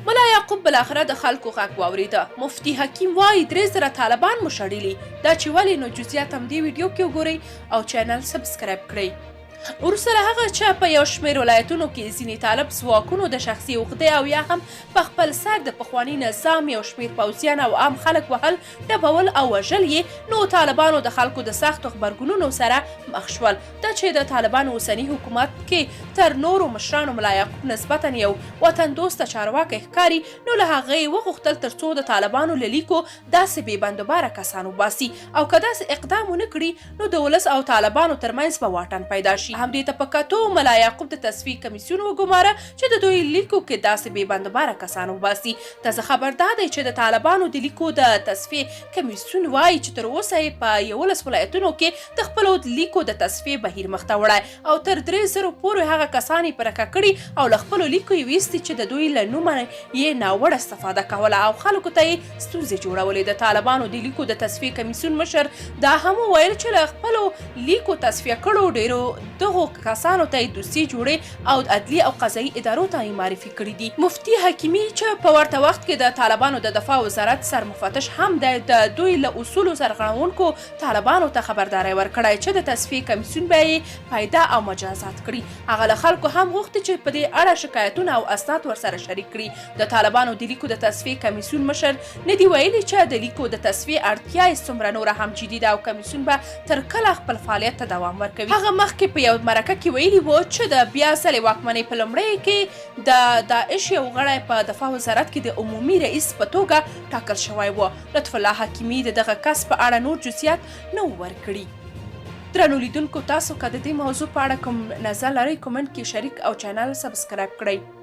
ملا یعقوب بالاخره د خلکو غږ واورېده. مفتي حکیم وایي 3000 طالبان مو شړلي. دا چې ولې، نو جزئیات هم دې ویډیو کې وګورئ او چینل سبسکرایب کړئ. وروسته له هغه چې په یو شمېر ولایتونو کې ځینې طالب ځواکونو د شخصي عقدې او یا هم په خپل سر د پخواني نظام یو شمېر پوځیان او عام خلک وهل، ډبول او وژل یې، نو طالبانو د خلکو د سختو غبرګونونو سره مخ شول. دا چې د طالبانو اوسني حکومت کې تر نورو مشرانو ملا یعقوب نسبتا یو وطن دوسته چارواکی ښکاري، نو له هغه یې وغوښتل تر څو د طالبانو له لیکو داسې بې بندوباره کسان وباسي، او که داسې اقدام ونه کړي نو د ولس او طالبانو ترمنځ به واټن پیدا شي. همدې ته په کتو ملا یعقوب د تصفیې کمیسیون وګماره چې د دوی لیکو کې داسې بې بندوباره کسان وباسي. تازه خبر دا دی چې د طالبانو د لیکو د تصفیې کمیسیون وایي چې تر اوسه یې په 11 ولایتونو کې د خپلو لیکو د تصفیې بهیر مخته وړی، او تر 3000 پورې هغه کسان یې پرکه کړي او له خپلو لیکو یې ویستي چې د دوی له نومه یې ناوړه استفاده کوله او خلکو ته یې ستونزې جوړولې. د طالبانو د لیکو د تصفیې کمیسیون مشر دا هم وویل چې له خپلو لیکو تصفیه کړو ډیرو دغو کسانو ته یې دوسیې جوړې او عدلي او قضایي ادارو ته یې معرفي کړي دي. مفتي حکیمي چې په ورته وخت کې د طالبانو د دفاع وزارت سرمفتش هم د دوی له اصولو سرغړونکو طالبانو ته خبرداری ورکړی چې د تصفیې کمیسیون به یې پیدا او مجازات کړي. هغه له خلکو هم غوښتي چې په دې اړه شکایتونه او اسناد ورسره شریک کړي. د طالبانو د لیکو د تصفیې کمیسیون مشر نه دي ویلي چې د لیکو د تصفیې اړتیا یې څومره نوره هم جدي ده او کمیسیون به تر کله خپل فعالیت ته دوام ورکوي. هغه مخکې په یو مرکه کې ویلي وو چې د بیا ځلې واکمنۍ په لومړیو کې د داعش یو غړی په دفاع وزارت کې د عمومي رئیس په توګه ټاکل شوی و. لطف الله حکیمي د دغه کس په اړه نور جزئیات نه ورکړي. درنو لیدونکو، تاسو که د دې موضوع په اړه کوم نظر لرئ کومنټ کې شریک او چینل سبسکرایب کړئ.